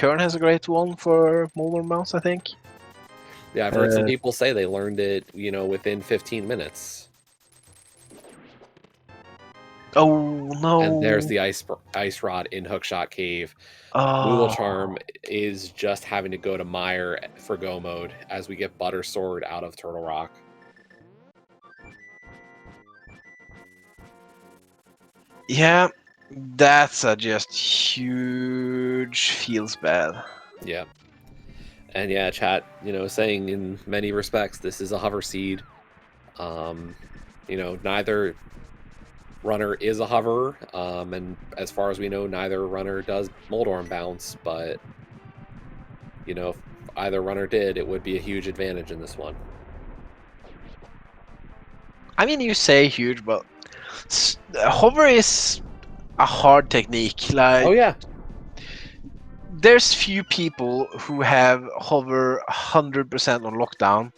Kern has a great one for mobile mouse, I think. Yeah, I've heard some people say they learned it, within 15 minutes. Oh no! And there's the ice rod in Hookshot Cave. Oh. Mooglecharm is just having to go to Mire for go mode as we get Butter Sword out of Turtle Rock. Yeah, that's a just huge feels bad. Yeah. And yeah, chat, saying in many respects, this is a hover seed. Neither runner is a hover, and as far as we know, neither runner does Moldorm bounce, but, if either runner did, it would be a huge advantage in this one. I mean, you say huge, but hover is a hard technique. Like, Oh, yeah. there's few people who have hover 100% on lockdown.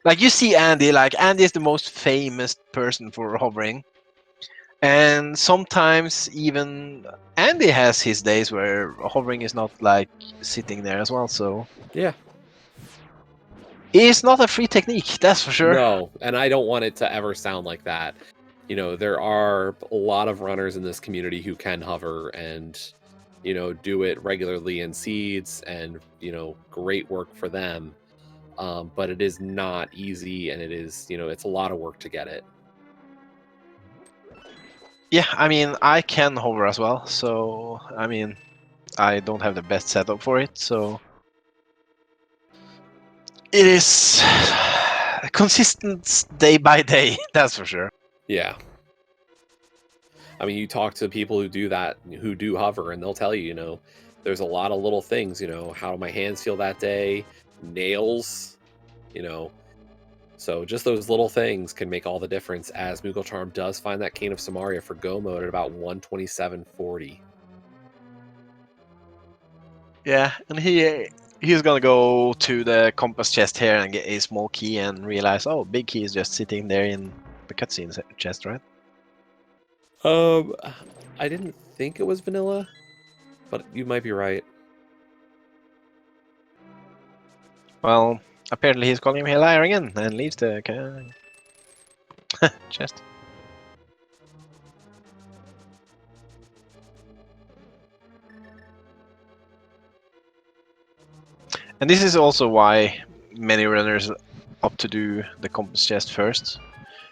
Like, you see Andy, Andy is the most famous person for hovering. And sometimes even Andy has his days where hovering is not like sitting there as well, so. Yeah. It's not a free technique, that's for sure. No, and I don't want it to ever sound like that. There are a lot of runners in this community who can hover and, do it regularly in seeds and, great work for them. But it is not easy, and it is, it's a lot of work to get it. Yeah, I mean, I can hover as well, so, I mean, I don't have the best setup for it, so. It is consistent day by day, that's for sure. Yeah. I mean, you talk to people who do that, who do hover, and they'll tell you, there's a lot of little things, how do my hands feel that day, nails, so just those little things can make all the difference, as Mooglecharm does find that Cane of Samaria for go mode at about 127.40. Yeah, and he's gonna go to the compass chest here and get a small key and realize, oh, big key is just sitting there in the cutscene chest, right? I didn't think it was vanilla, but you might be right. Well, apparently he's calling me a liar again and leaves the chest. And this is also why many runners opt to do the compass chest first.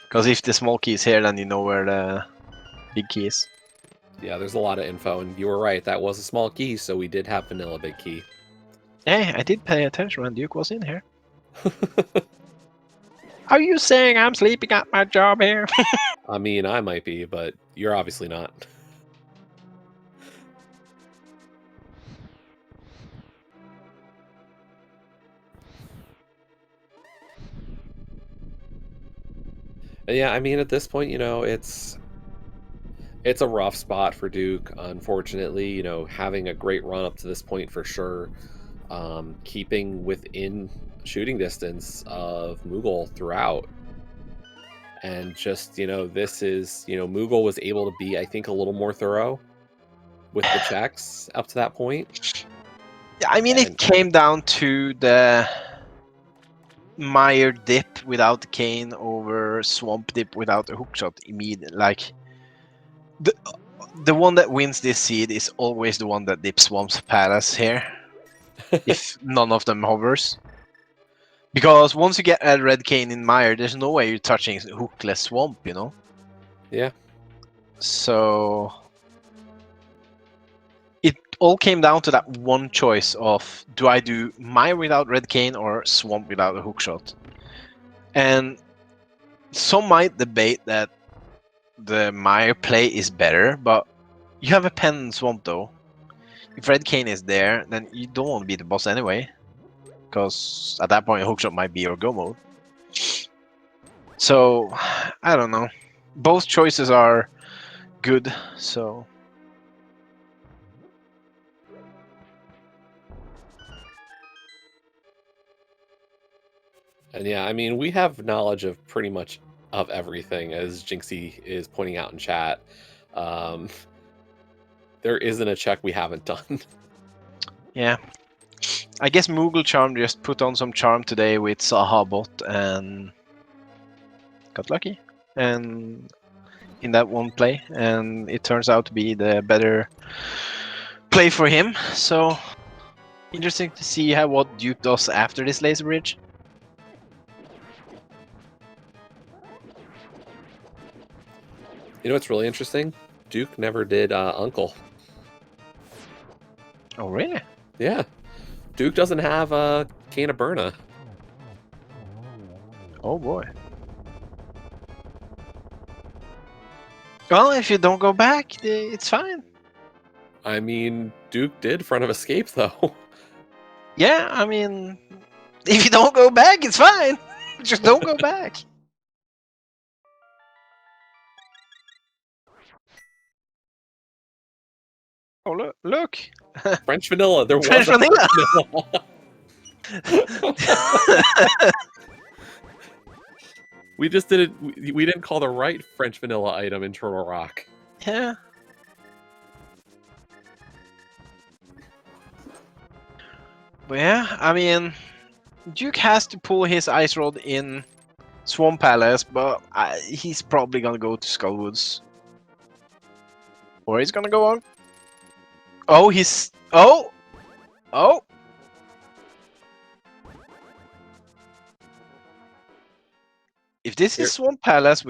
Because if the small key is here, then you know where the big key is. Yeah, there's a lot of info, and you were right. That was a small key, so we did have vanilla big key. Hey, I did pay attention when Duke was in here. Are you saying I'm sleeping at my job here? I mean, I might be, but you're obviously not. Yeah, I mean, at this point, it's a rough spot for Duke, unfortunately. Having a great run up to this point for sure, keeping within shooting distance of Moogle throughout. And just, this is, Moogle was able to be, I think, a little more thorough with the checks up to that point. Yeah, I mean, it came down to the Mire dip without the cane over Swamp dip without a hookshot immediately. Like, the one that wins this seed is always the one that dips Swamp's Palace here. If none of them hovers. Because once you get a red cane in Mire, there's no way you're touching hookless Swamp, you know? Yeah. So it all came down to that one choice of, do I do Mire without red cane or Swamp without a hookshot? And some might debate that the Mire play is better, but you have a pen Swamp though. If red cane is there, then you don't want to be the boss anyway. Because at that point, hookshot might be your go mode. So, I don't know. Both choices are good, so. And yeah, I mean, we have knowledge of pretty much of everything, as Jinxie is pointing out in chat. There isn't a check we haven't done. Yeah. I guess Moogle Charm just put on some charm today with Saha bot and got lucky. And in that one play, and it turns out to be the better play for him. So interesting to see what Duke does after this laser bridge. You know what's really interesting? Duke never did Uncle. Oh really? Yeah. Duke doesn't have a Cane of Burna. Oh boy. Well, if you don't go back, it's fine. I mean, Duke did Front of Escape, though. Yeah, I mean, if you don't go back, it's fine. Just don't go back. Oh, look. French Vanilla. There was French a vanilla. French Vanilla. We just didn't. We didn't call the right French Vanilla item in Turtle Rock. Yeah. But yeah, I mean, Duke has to pull his Ice Rod in Swamp Palace, but he's probably gonna go to Skullwoods. Or he's gonna go on. Oh, he's. Oh! Oh! If this is Swamp Palace,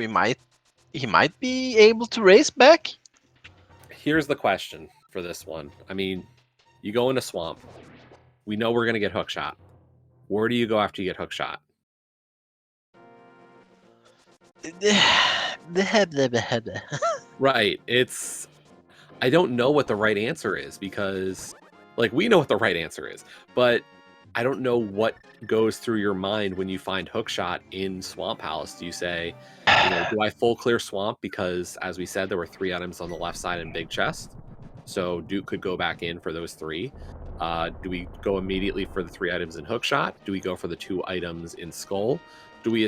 he might be able to race back. Here's the question for this one. I mean, you go into Swamp. We know we're gonna get Hookshot. Where do you go after you get Hookshot? Right. It's. I don't know what the right answer is because, like, we know what the right answer is, but I don't know what goes through your mind when you find Hookshot in Swamp Palace. Do you say, you know, do I full clear Swamp because, as we said, there were 3 items on the left side in Big Chest, so Duke could go back in for those 3. Do we go immediately for the 3 items in Hookshot? Do we go for the 2 items in Skull? Do we?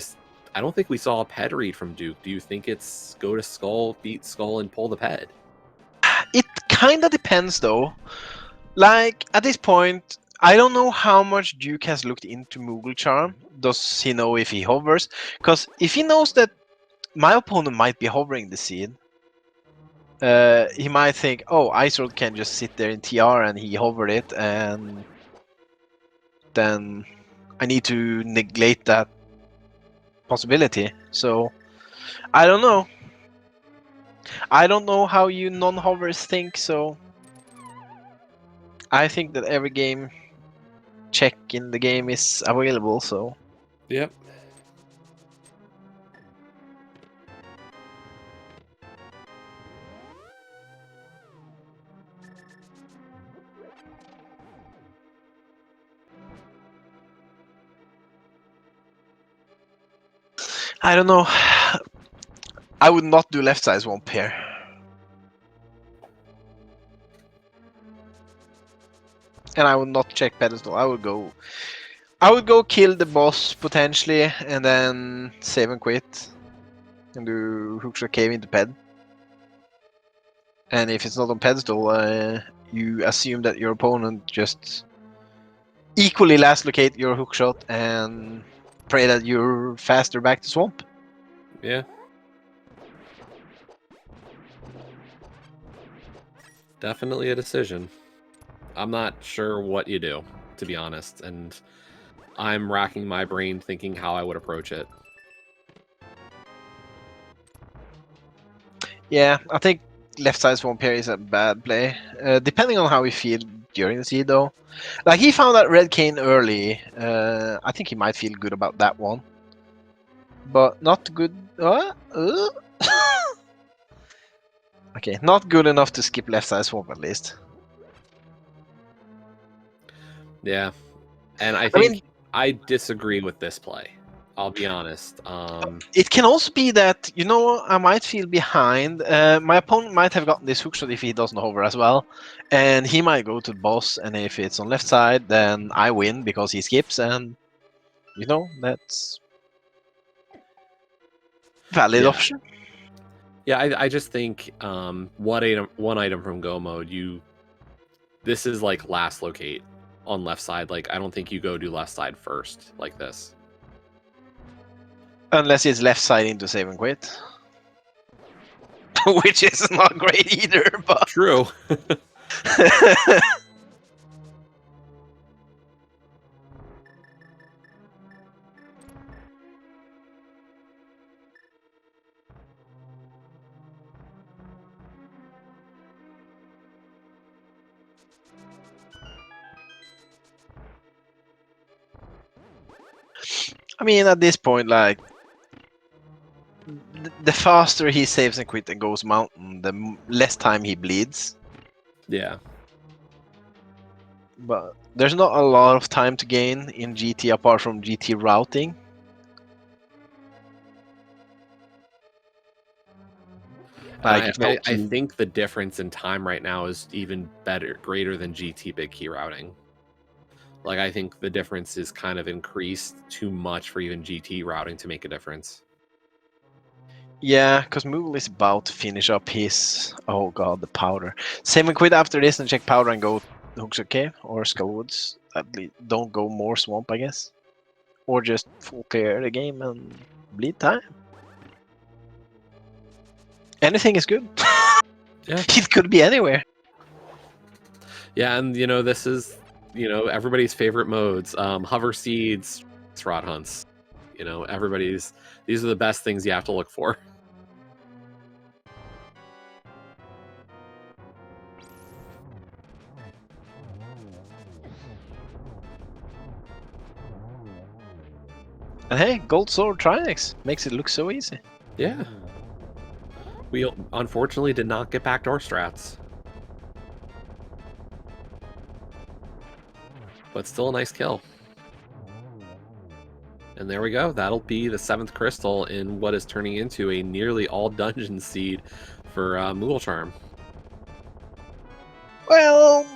I don't think we saw a ped read from Duke. Do you think it's go to Skull, beat Skull, and pull the ped? It kind of depends, though. Like, at this point, I don't know how much Duke has looked into Moogle Charm. Does he know if he hovers? Because if he knows that my opponent might be hovering the seed, he might think, oh, Ice Rod can just sit there in TR and he hovered it, and then I need to neglect that possibility. So, I don't know. I don't know how you non-hovers think, so I think that every game check in the game is available, so Yep. I don't know. I would not do left side swamp here. And I would not check pedestal. I would go kill the boss potentially and then save and quit. And do hookshot cave into ped. And if it's not on pedestal, you assume that your opponent just equally last locate your hookshot and pray that you're faster back to swamp. Yeah. Definitely a decision. I'm not sure what you do, to be honest, and I'm racking my brain thinking how I would approach it. Yeah, I think left side swamp here is a bad play. Depending on how we feel during the seed, though. Like, he found that red cane early. I think he might feel good about that one. But not good. Okay, not good enough to skip left side swamp, at least. Yeah. And I think I disagree with this play. I'll be honest. It can also be that, you know, I might feel behind. My opponent might have gotten this hookshot if he doesn't hover as well. And he might go to the boss, and if it's on left side, then I win because he skips, and, you know, that's valid option. Yeah, I just think one item from Go mode, this is like last locate. on left side. Like, I don't think you go do left side first like this. Unless it's left side into save and quit. Which is not great either, but... True. I mean, at this point, like, the faster he saves and quit and goes mountain, the less time he bleeds. Yeah. But there's not a lot of time to gain in GT apart from GT routing. Like, I think the difference in time right now is even greater than GT big key routing. Like, I think the difference is kind of increased too much for even GT routing to make a difference. yeah, because Moogle is about to finish up his... Oh god, the powder. Save and quit after this and check powder and go Hookshot Cave or Skullwoods. At least don't go more swamp, I guess. Or just full clear the game and bleed time. Anything is good. Yeah. It could be anywhere. Yeah, and you know, this is, you know, everybody's favorite modes. Hover seeds, rod hunts. You know, these are the best things you have to look for. And hey, Gold Sword Trinex makes it look so easy. Yeah. We unfortunately did not get backdoor strats. But still a nice kill. And there we go. That'll be the 7th crystal in what is turning into a nearly all dungeon seed for Moogle Charm. Well,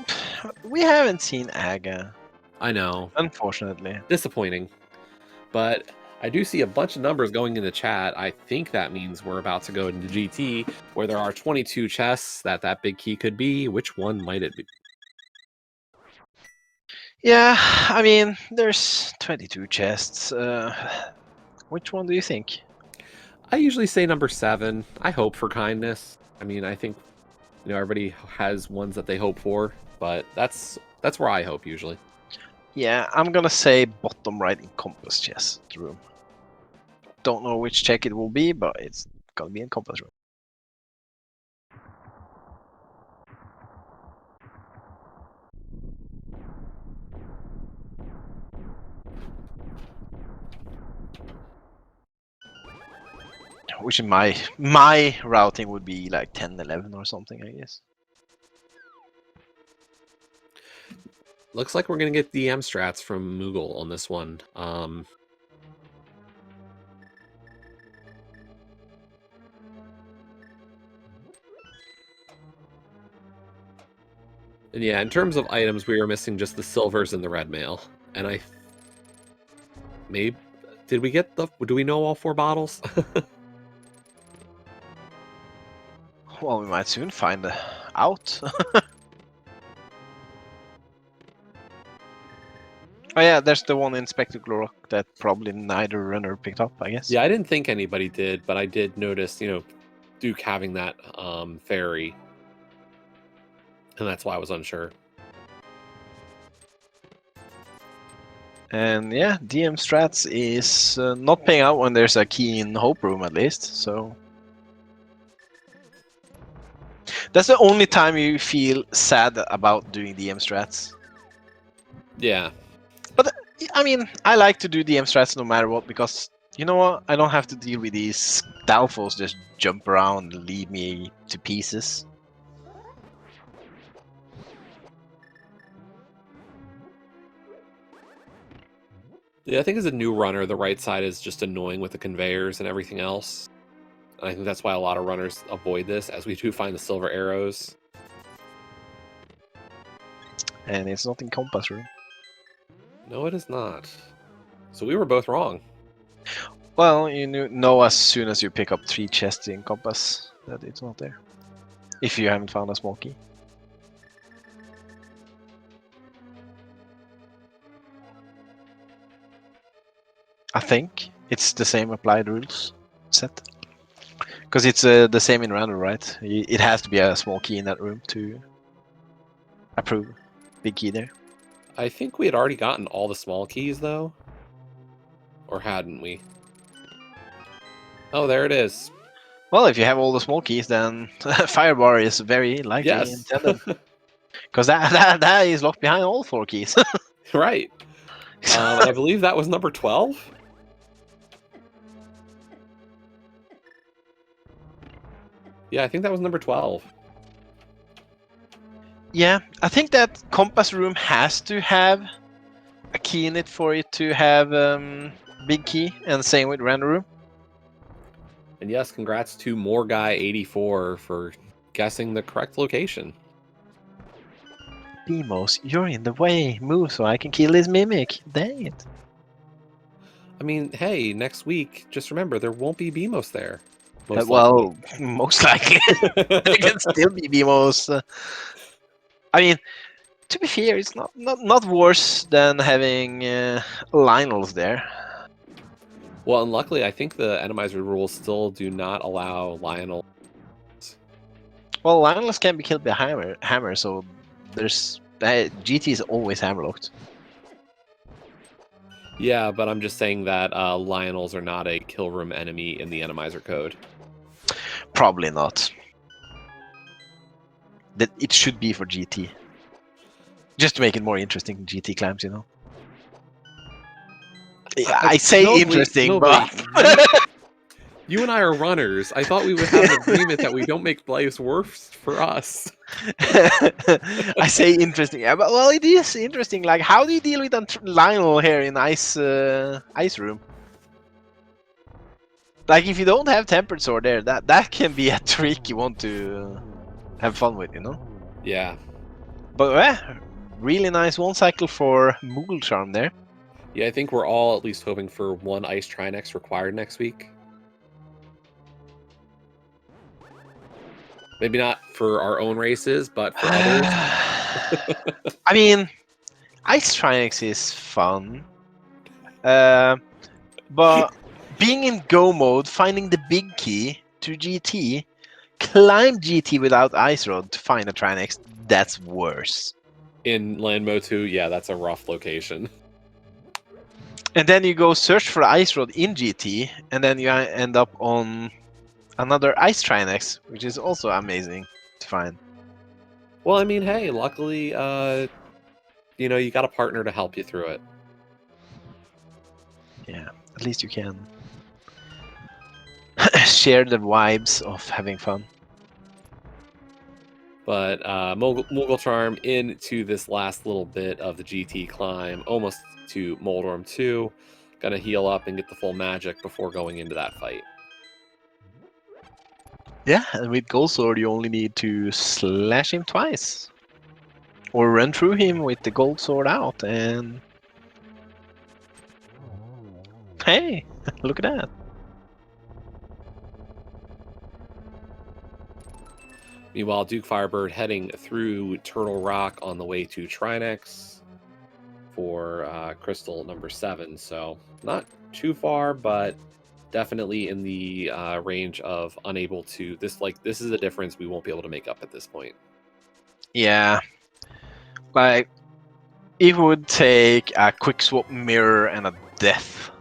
we haven't seen Aga. I know. Unfortunately. Disappointing. But I do see a bunch of numbers going in the chat. I think that means we're about to go into GT, where there are 22 chests that big key could be. Which one might it be? Yeah, I mean, there's 22 chests. Which one do you think? I usually say number 7. I hope for kindness. I mean, I think, you know, everybody has ones that they hope for, but that's where I hope usually. Yeah, I'm gonna say bottom right in compass chest room. Don't know which check it will be, but it's gonna be in compass room. Which in my routing would be like 10, 11 or something, I guess. Looks like we're gonna get DM strats from Moogle on this one. And yeah, in terms of items, we were missing just the silvers and the red mail. And do we know all 4 bottles? Well, we might soon find out. Oh yeah, there's the one in Spectacle Rock that probably neither runner picked up, I guess. Yeah, I didn't think anybody did, but I did notice, you know, Duke having that fairy. And that's why I was unsure. And yeah, DM strats is not paying out when there's a key in Hope Room at least, so... That's the only time you feel sad about doing DM strats. Yeah. But, I mean, I like to do DM strats no matter what, because, you know what? I don't have to deal with these Dalfos just jump around and leave me to pieces. Yeah, I think as a new runner, the right side is just annoying with the conveyors and everything else. And I think that's why a lot of runners avoid this, as we do find the silver arrows. And it's not in Compass Room. No, it is not. So we were both wrong. Well, you know as soon as you pick up 3 chests in Compass that it's not there. If you haven't found a small key. I think it's the same applied rules set. Because it's the same in random, right? It has to be a small key in that room to approve. Big key there. I think we had already gotten all the small keys, though. Or hadn't we? Oh, there it is. Well, if you have all the small keys, then Firebar is very likely Yes. intended. Because that is locked behind all 4 keys. Right. And I believe that was number 12? Yeah, I think that was number 12. Yeah, I think that compass room has to have a key in it for it to have big key, and same with random room. And yes, congrats to More Guy 84 for guessing the correct location. Beamos, you're in the way. Move so I can kill this mimic. Dang it. I mean, hey, next week, just remember there won't be Beamos there. Most Well, most likely. It can still be Beamos. I mean, to be fair, it's not worse than having Lionels there. Well, and luckily, I think the Randomizer rules still do not allow Lionel. Well, Lionels can be killed by hammer, so there's GT is always hammerlocked. Yeah, but I'm just saying that Lionels are not a kill room enemy in the Randomizer code. Probably not. That it should be for GT. Just to make it more interesting, GT clams, you know. Yeah, I say No, interesting, wait, but you and I are runners. I thought we would have an agreement that we don't make lives worse for us. I say interesting. Yeah, but well, it is interesting. Like, how do you deal with Lionel here in ice room? Like, if you don't have tempered sword there, that can be a tricky one to have fun with, you know. Yeah. But really nice one cycle for Moogle Charm there. Yeah, I think we're all at least hoping for 1 Ice Trinex required next week. Maybe not for our own races, but for others. I mean, Ice Trinex is fun. But being in Go mode, finding the big key to GT, climb GT without Ice Rod to find a Trinex, that's worse. In Landmo 2, yeah, that's a rough location. And then you go search for Ice Rod in GT, and then you end up on another Ice Trinex, which is also amazing to find. Well, I mean, hey, luckily, you know, you got a partner to help you through it. Yeah, at least you can share the vibes of having fun. But Moogle Charm into this last little bit of the GT climb, almost to Moldorm 2. Gonna heal up and get the full magic before going into that fight. Yeah, and with Gold Sword you only need to slash him twice. Or run through him with the Gold Sword out, and hey, look at that. Meanwhile, Duke Firebird heading through Turtle Rock on the way to Trinex for crystal number 7. So not too far, but definitely in the range of unable to. This is a difference we won't be able to make up at this point. Yeah, like it would take a quick swap mirror and a death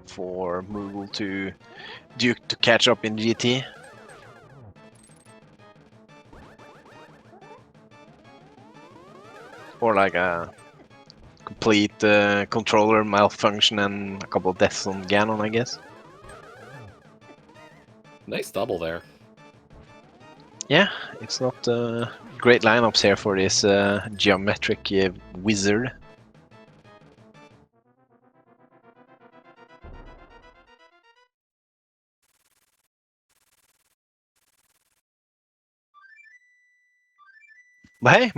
for Moogle to Duke to catch up in GT. Or like a complete controller malfunction and a couple of deaths on Ganon, I guess. Nice double there. Yeah, it's not great lineups here for this geometric wizard. But hey,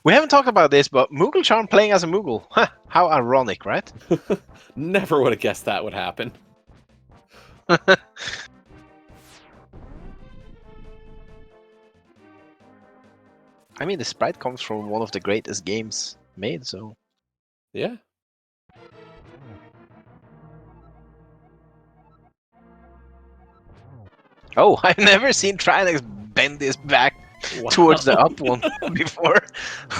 we haven't talked about this, but Moogle Charm playing as a Moogle. Huh, how ironic, right? Never would have guessed that would happen. I mean, the sprite comes from one of the greatest games made, so... Yeah. Oh, I've never seen Trinex bend his back Wow. towards the up one before.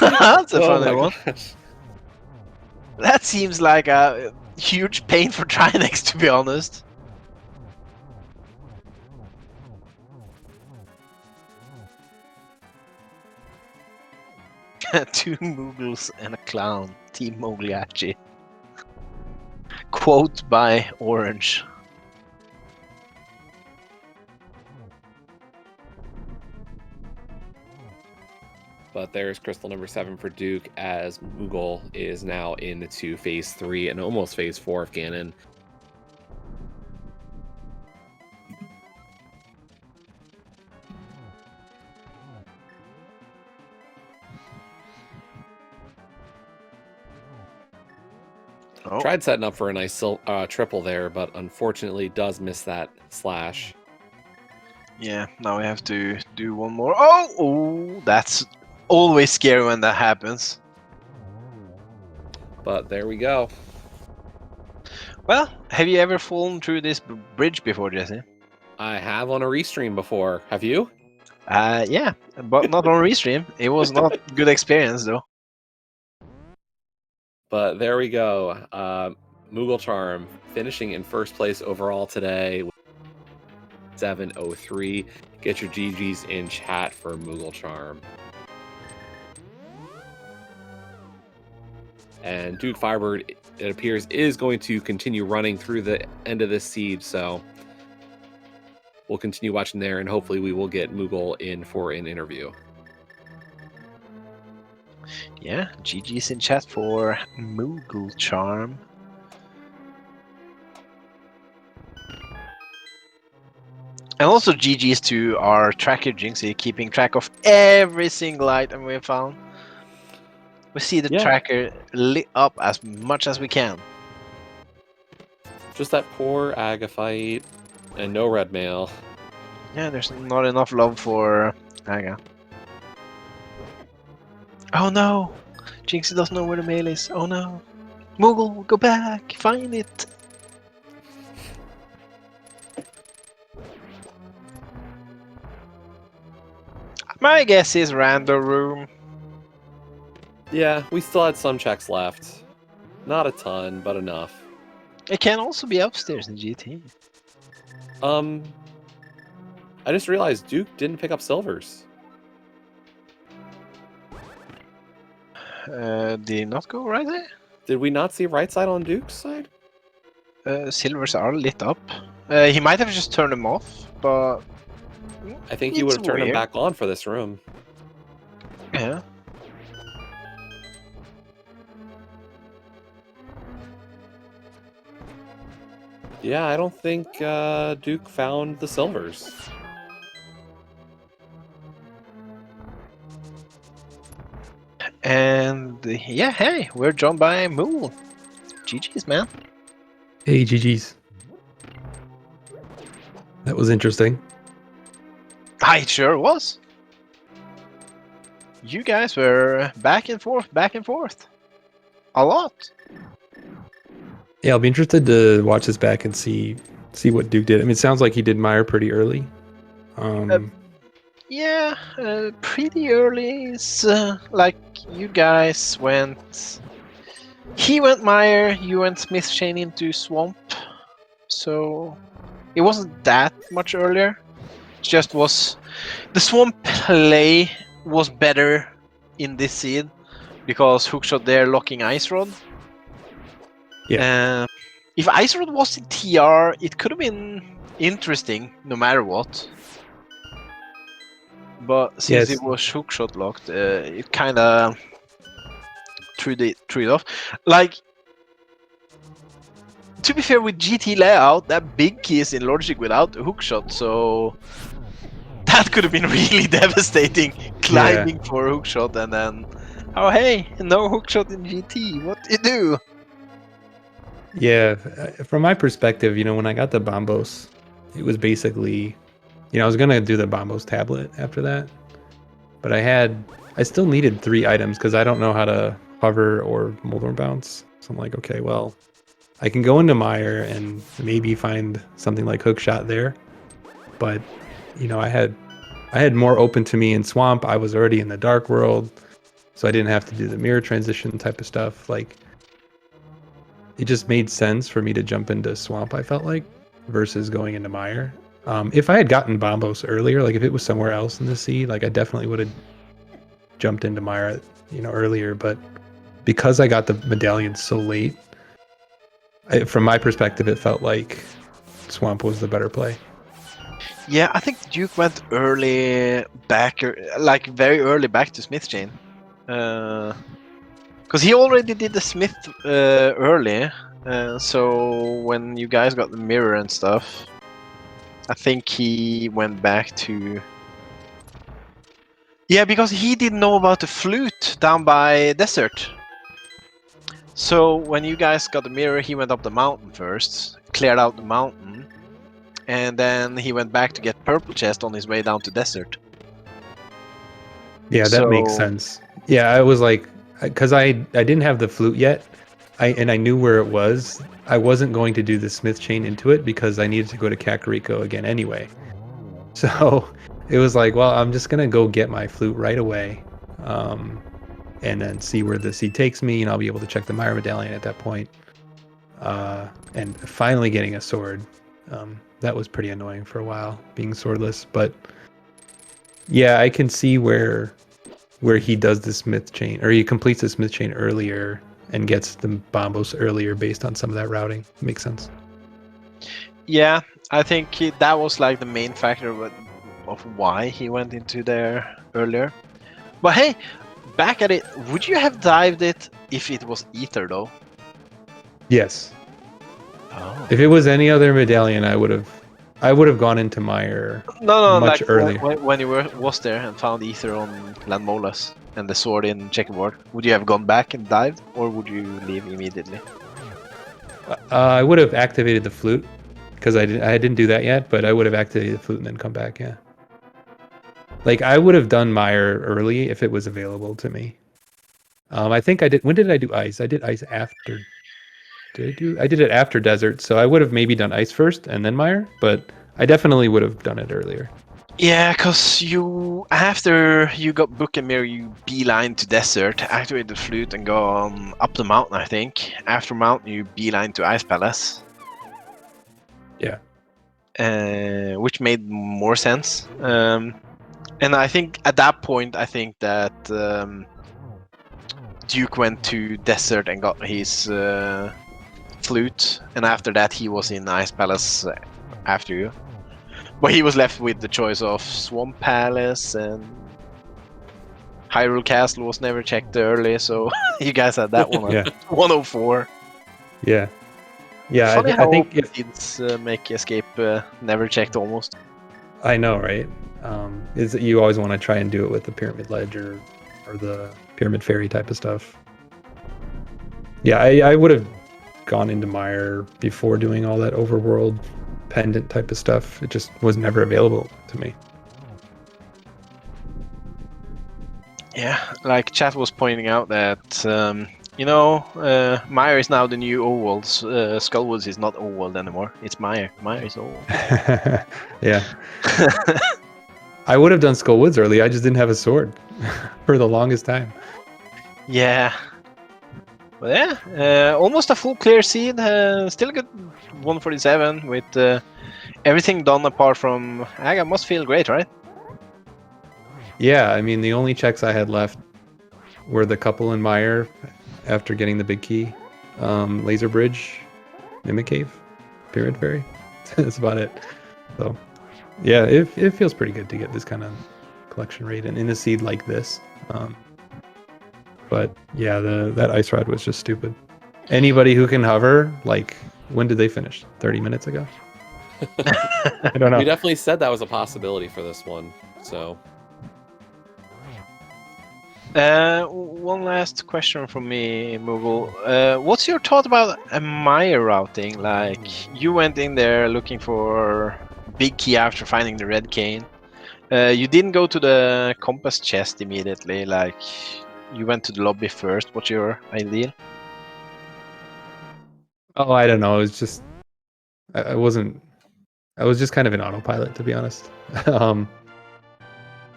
That's a Oh funny my one. gosh. That seems like a huge pain for Trinex, to be honest. Two Moogles and a clown. Team Mogliacci. Quote by Orange. But there's crystal number 7 for Duke, as Moogle is now into phase 3 and almost phase 4 of Ganon. Oh. Tried setting up for a nice triple there, but unfortunately does miss that slash. Yeah, now we have to do one more. Oh, that's always scary when that happens. But there we go. Well, have you ever fallen through this bridge before, Jesse? I have on a restream before. Have you? Yeah, but not on restream. It was not good experience though. But there we go. Moogle Charm finishing in first place overall today with 703. Get your GGs in chat for Moogle Charm. And Duke Firebird, it appears, is going to continue running through the end of this seed, so we'll continue watching there, and hopefully we will get Moogle in for an interview. Yeah, GG's in chat for Moogle Charm. And also GG's to our tracker Jinxie, keeping track of every single item we found. We see the tracker lit up as much as we can. Just that poor Aga fight and no red mail. Yeah, there's not enough love for Aga. Oh no! Jinxie doesn't know where the mail is. Oh no! Moogle, go back! Find it! My guess is random room. Yeah, we still had some checks left. Not a ton, but enough. It can also be upstairs in GT. I just realized Duke didn't pick up silvers. Did he not go right there? Did we not see right side on Duke's side? Silvers are lit up. He might have just turned them off, but I think he would have turned them back on for this room. Yeah. Yeah, I don't think Duke found the silvers. And yeah, hey, we're joined by Mool. GG's, man. Hey, GG's. That was interesting. It sure was. You guys were back and forth. A lot. Yeah, I'll be interested to watch this back and see what Duke did. I mean, it sounds like he did Meyer pretty early. Yeah, pretty early. It's like you guys went. He went Meyer, you went Smith Shane into Swamp. So it wasn't that much earlier. It just was. The Swamp play was better in this seed because Hookshot there locking Ice Rod. Yeah. If Ice Rod was in TR, it could have been interesting no matter what. But since it was hookshot locked, it kind of threw it off. Like, to be fair, with GT layout, that big key is in logic without the hookshot, so that could have been really devastating. Climbing for a hookshot and then, oh hey, no hookshot in GT. What do you do? Yeah, from my perspective, when I got the Bombos, it was basically, I was gonna do the Bombos tablet after that, but I still needed 3 items because I don't know how to hover or Moldorm bounce. So I'm like, okay, well, I can go into Meyer and maybe find something like Hookshot there, but you know, I had more open to me in Swamp. I was already in the Dark World, so I didn't have to do the mirror transition type of stuff. Like, it just made sense for me to jump into Swamp, I felt like, versus going into Mire. If I had gotten Bombos earlier, like if it was somewhere else in the sea, like I definitely would have jumped into Mire, you know, earlier. But because I got the medallion so late, from my perspective, it felt like Swamp was the better play. Yeah, I think Duke went early back, like very early back to Smith Chain. Because he already did the Smith early. So when you guys got the mirror and stuff, I think he went back to... Yeah, because he didn't know about the flute down by Desert. So when you guys got the mirror, he went up the mountain first, cleared out the mountain, and then he went back to get purple chest on his way down to Desert. Yeah, that makes sense. Yeah, I was like, because I didn't have the flute yet, and I knew where it was. I wasn't going to do the Smith chain into it because I needed to go to Kakariko again anyway. So it was like, well, I'm just gonna go get my flute right away, and then see where the sea takes me, and I'll be able to check the Mire medallion at that point. And finally getting a sword. That was pretty annoying for a while, being swordless. But yeah, I can see where he does the Smith chain, or he completes the Smith chain earlier and gets the Bombos earlier based on some of that routing. Makes sense. Yeah, I think that was like the main factor of why he went into there earlier. But hey, back at it, would you have dived it if it was Ether though? Yes. Oh. If it was any other medallion, I would have gone into Mire much like earlier. when you was there and found Ether on Landmolas and the sword in checkerboard, would you have gone back and dived, or would you leave immediately? I would have activated the flute because I didn't do that yet, but I would have activated the flute and then come back. Yeah. Like I would have done Mire early if it was available to me. I think I did. When did I do ice? I did ice after. I did it after desert, so I would have maybe done ice first and then Mire, but I definitely would have done it earlier. Yeah, because after you got Book and Mirror, you beeline to Desert, activate the flute, and go up the mountain, I think. After mountain, you beeline to Ice Palace. Yeah. Which made more sense. And I think at that point, I think that Duke went to Desert and got his flute, and after that he was in Ice Palace after you. But he was left with the choice of Swamp Palace, and Hyrule Castle was never checked early, so you guys had that one at 104. Yeah. Yeah, Funny I how think if kids make Escape never checked almost. I know, right? Is that you always want to try and do it with the Pyramid Ledge or the Pyramid Fairy type of stuff. Yeah, I would have gone into Mire before doing all that overworld pendant type of stuff. It just was never available to me. Yeah, like chat was pointing out that Mire is now the new Old Skullwoods is not Old anymore. It's Mire. Mire is old. Yeah. I would have done Skullwoods early. I just didn't have a sword for the longest time. Yeah. But yeah, almost a full clear seed. Still good 147 with everything done apart from Aga. Must feel great, right? Yeah, I mean, the only checks I had left were the couple in Mire after getting the big key, Laser Bridge, Mimic Cave, Pyramid Fairy. That's about it. So, yeah, it feels pretty good to get this kind of collection rate and in a seed like this. But yeah, that ice ride was just stupid. Anybody who can hover, like, when did they finish? 30 minutes ago? I don't know. We definitely said that was a possibility for this one, so... One last question from me, Moogle. What's your thought about a Mire routing? Like, you went in there looking for big key after finding the red cane. You didn't go to the compass chest immediately. Like, you went to the lobby first. What's your ideal? Oh, I don't know. It's just I wasn't I was just kind of in autopilot, to be honest.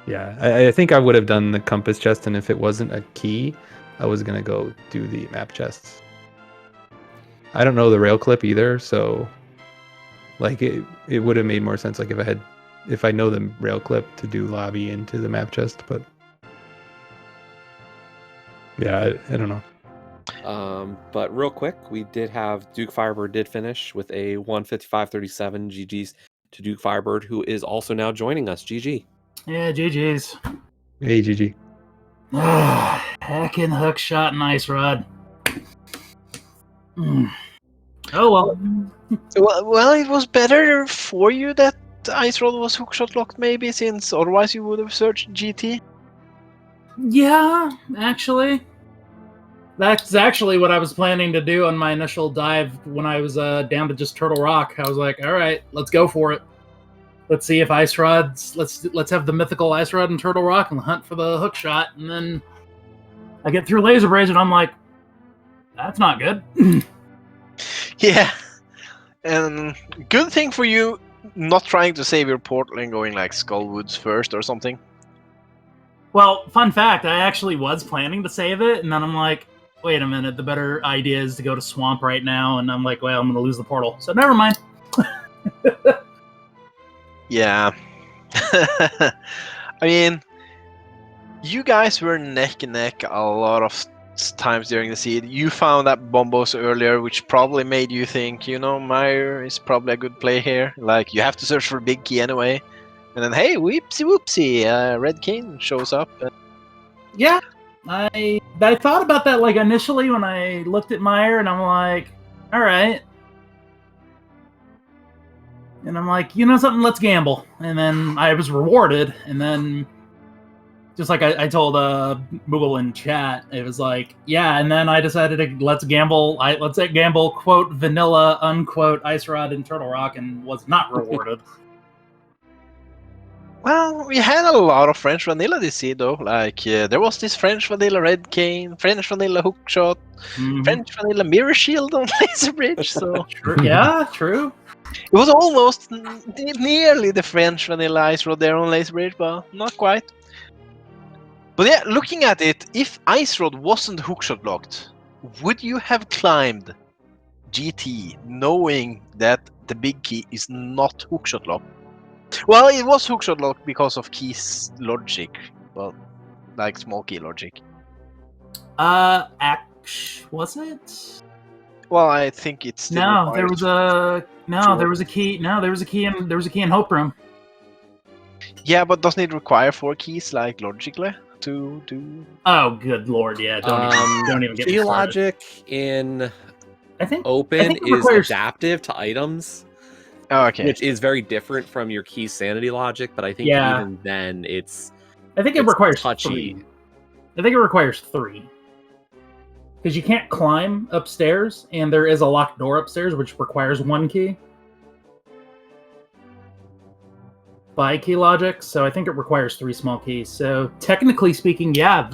Yeah, I think I would have done the compass chest, and if it wasn't a key, I was gonna go do the map chests. I don't know the rail clip either, so like it would have made more sense like if I know the rail clip to do lobby into the map chest, but yeah, I don't know. But real quick, we did have Duke Firebird did finish with a 155.37 GG's to Duke Firebird, who is also now joining us. GG. Yeah, GG's. Hey, GG. Heckin' hook shot and ice rod. Oh well. Well, it was better for you that Ice Rod was hookshot locked, maybe, since otherwise you would have searched GT. Yeah, actually. That's actually what I was planning to do on my initial dive when I was down to just Turtle Rock. I was like, all right, let's go for it. Let's see if Ice Rod's... Let's have the mythical Ice Rod and Turtle Rock and hunt for the hook shot. And then I get through Laser Bridge and I'm like, that's not good. Yeah. And good thing for you not trying to save your portal and going like Skullwoods first or something. Well, fun fact, I actually was planning to save it, and then I'm like, wait a minute, the better idea is to go to Swamp right now, and I'm like, well, I'm going to lose the portal. So never mind. Yeah. I mean, you guys were neck and neck a lot of times during the seed. You found that Bombos earlier, which probably made you think, you know, Meyer is probably a good play here. Like, you have to search for a big key anyway. And then, hey, whoopsie whoopsie, Red King shows up. Yeah, I thought about that like initially when I looked at Meyer, and I'm like, all right. And I'm like, you know something, let's gamble. And then I was rewarded, and then just like I told Moogle in chat, it was like, yeah, and then I decided to let's gamble, quote, vanilla, unquote, Ice Rod and Turtle Rock, and was not rewarded. Well, we had a lot of French vanilla this seed, though. Like, there was this French vanilla Red Cane, French vanilla Hookshot, French vanilla Mirror Shield on Laser Bridge, so... Yeah, true. It was almost nearly the French vanilla Ice Rod there on Laser Bridge, but not quite. But yeah, looking at it, if Ice Rod wasn't hookshot locked, would you have climbed GT knowing that the big key is not hookshot locked? Well, it was hookshot locked because of keys logic. Well, like small key logic. Was it? Well, I think it's still No, there was a Sure. there was a key. No, there was a key in Hope Room. Yeah, but doesn't it require 4 keys, like logically, to do? Oh, good lord, yeah. Don't even get me Key started. logic in I think open it is requires- adaptive to items, Oh, okay. which is very different from your key sanity logic. But I think Yeah. even then, it's I think it it's requires touchy. 3. I think it requires 3. Because you can't climb upstairs, and there is a locked door upstairs, which requires 1 key. By key logic, so I think it requires 3 small keys. So technically speaking, yeah,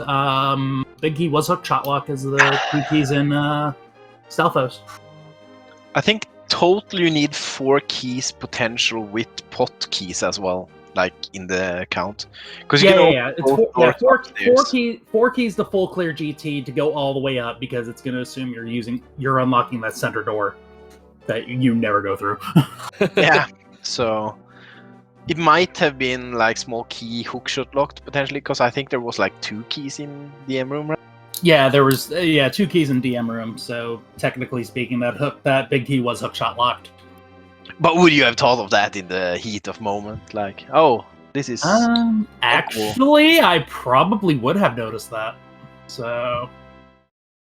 big key was hookshot lock as the 2 keys in Stealthos. I think total you need 4 keys potential with pot keys as well, like in the count. Because Yeah. It's both four doors upstairs. four keys to full clear GT to go all the way up, because it's going to assume you're unlocking that center door that you never go through. Yeah, so it might have been like small key hookshot locked potentially, because I think there was like 2 keys in the DM room, right? Yeah, there was 2 keys in DM room. So technically speaking, that big key was hookshot locked. But would you have thought of that in the heat of moment? Like, oh, this is Actually, I probably would have noticed that. So,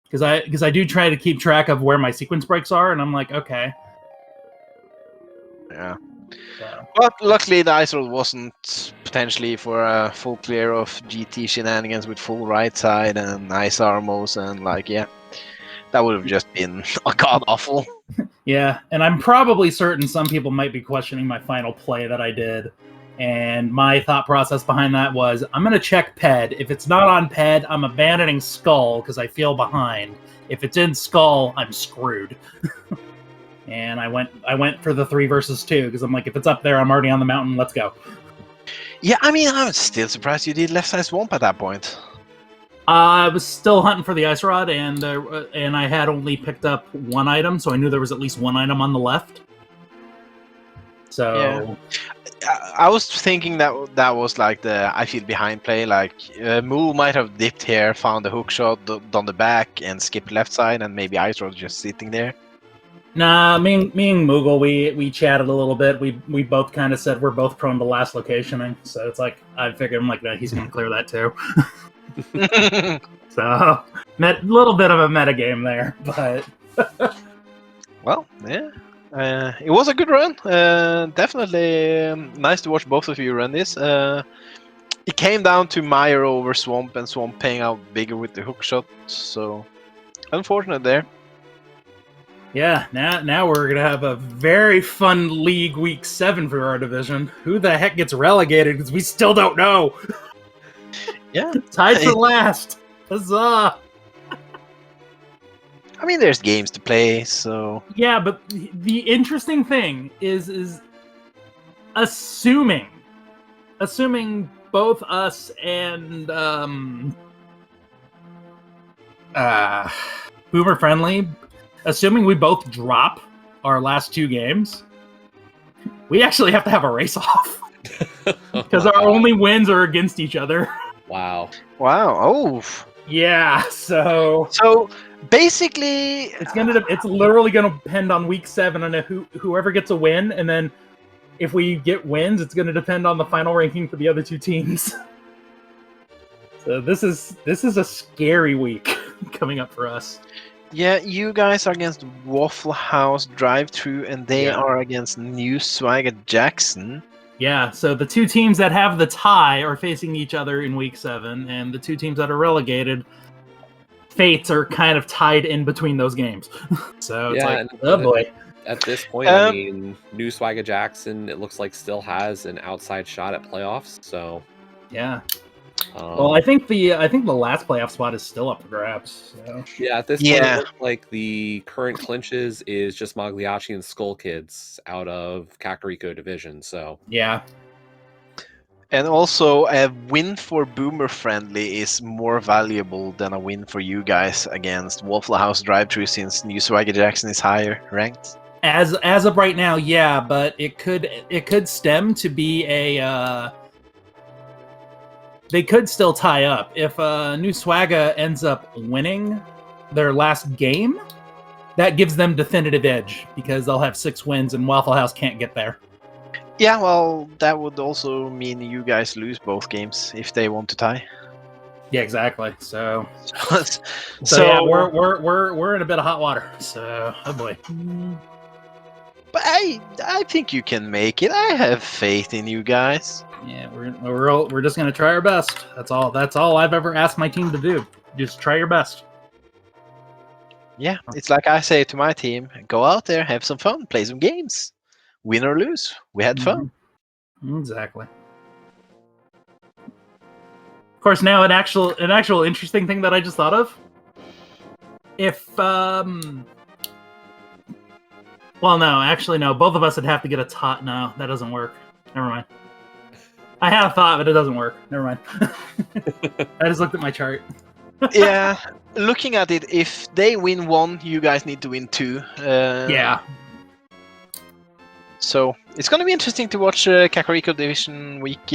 because I do try to keep track of where my sequence breaks are, and I'm like, okay. Yeah. So, But luckily the Ice Rod wasn't potentially for a full clear of GT shenanigans with full right side and nice armors, and like, yeah, that would have just been god awful. yeah, and I'm probably certain some people might be questioning my final play that I did. And my thought process behind that was, I'm going to check PED. If it's not on PED, I'm abandoning Skull because I feel behind. If it's in Skull, I'm screwed. and I went for the 3 versus 2 because I'm like, if it's up there, I'm already on the mountain. Let's go. Yeah, I mean, I'm still surprised you did left side swamp at that point. I was still hunting for the ice rod, and I had only picked up 1 item, so I knew there was at least 1 item on the left. So I was thinking that was like the I feel behind play. Like Moo might have dipped here, found the hook shot, done the back, and skipped left side, and maybe Ice Rod just sitting there. nah, me and Moogle, we chatted a little bit. We both kind of said we're both prone to last locationing, so it's like I figured I'm like, no, he's gonna clear that too. So little bit of a meta game there, but Well, yeah. It was a good run. Definitely nice to watch both of you run this. It came down to Meyer over Swamp, and Swamp paying out bigger with the hook shot. So unfortunate there. yeah, now we're gonna have a very fun league week 7 for our division. Who the heck gets relegated? Because we still don't know. Yeah, Tied for last. Huzzah! I mean, there's games to play, so Yeah, but the interesting thing is assuming both us and Boomer Friendly, assuming we both drop our last 2 games, we actually have to have a race off because our only wins are against each other. Wow. wow. Oh, Yeah, so basically, it's literally gonna depend on week 7 and whoever gets a win, and then if we get wins, it's gonna depend on the final ranking for the other 2 teams. So this is a scary week coming up for us. yeah, you guys are against Waffle House Drive-Thru, and they Yeah. are against New Swagger Jackson. Yeah, so the 2 teams that have the tie are facing each other in week 7, and the 2 teams that are relegated, fates are kind of tied in between those games. So it's like, oh boy. At this point, I mean, New Swagger Jackson, it looks like still has an outside shot at playoffs. So Yeah. Well, I think the last playoff spot is still up for grabs. So. yeah, at this point, it looks like the current clinches is just Mogliacci and Skull Kids out of Kakariko Division. So yeah, And also, a win for Boomer Friendly is more valuable than a win for you guys against Waffle House Drive-Thru, since New Swagger Jackson is higher ranked. as of right now, yeah, but it could stem to be a. They could still tie up if New Swagger ends up winning their last game. That gives them definitive edge because they'll have 6 wins and Waffle House can't get there. Yeah, well, that would also mean you guys lose both games if they want to tie. Yeah, exactly. So so yeah, we're in a bit of hot water. So oh boy. But I think you can make it. I have faith in you guys. Yeah, we're just gonna try our best. That's all I've ever asked my team to do. Just try your best. Yeah, it's like I say to my team: go out there, have some fun, play some games, win or lose. We had fun. Exactly. Of course, now an actual interesting thing that I just thought of. If well, no, actually, no. Both of us would have to get a tot. No, that doesn't work. Never mind. I had a thought, but it doesn't work. Never mind. I just looked at my chart. Yeah, looking at it, if they win 1, you guys need to win 2. Yeah. So it's gonna be interesting to watch Kakariko Division week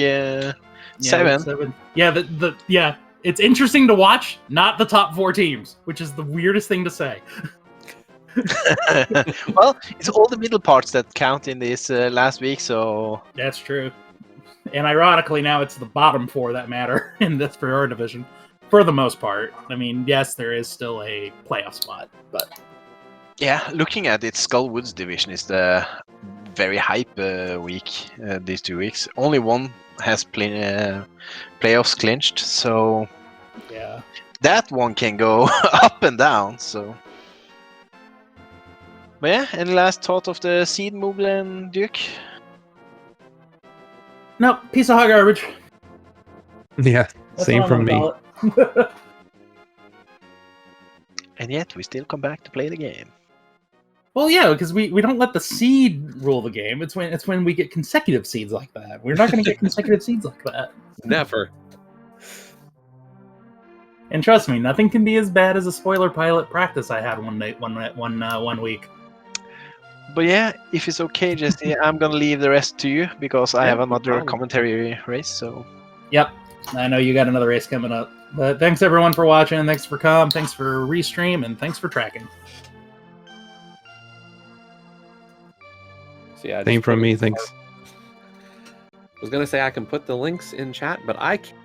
7. Yeah, it's interesting to watch. Not the top 4 teams, which is the weirdest thing to say. Well, it's all the middle parts that count in this last week, so That's true. And ironically, now it's the bottom 4 that matter in this for our division, for the most part. I mean, yes, there is still a playoff spot, but yeah, looking at it, Skullwood's division is the very hype week these 2 weeks. Only one has playoffs clinched, so yeah. that one can go up and down. So, but yeah, any last thought of the seed, Moogle and Duke? No, piece of hot garbage. Yeah, That's same all I'm from me. gonna call it. And yet we still come back to play the game. Well, yeah, because we don't let the seed rule the game. It's when we get consecutive seeds like that. We're not going to get consecutive seeds like that. Never. And trust me, nothing can be as bad as a spoiler pilot practice I had one week. But yeah, if it's okay, Jesse, I'm gonna leave the rest to you because I Yeah, have no another problem. commentary race. So Yep, I know you got another race coming up. But thanks everyone for watching. Thanks for thanks for restream, and thanks for tracking. So yeah, Same just from put me. it- Thanks. I was gonna say I can put the links in chat, but I can't.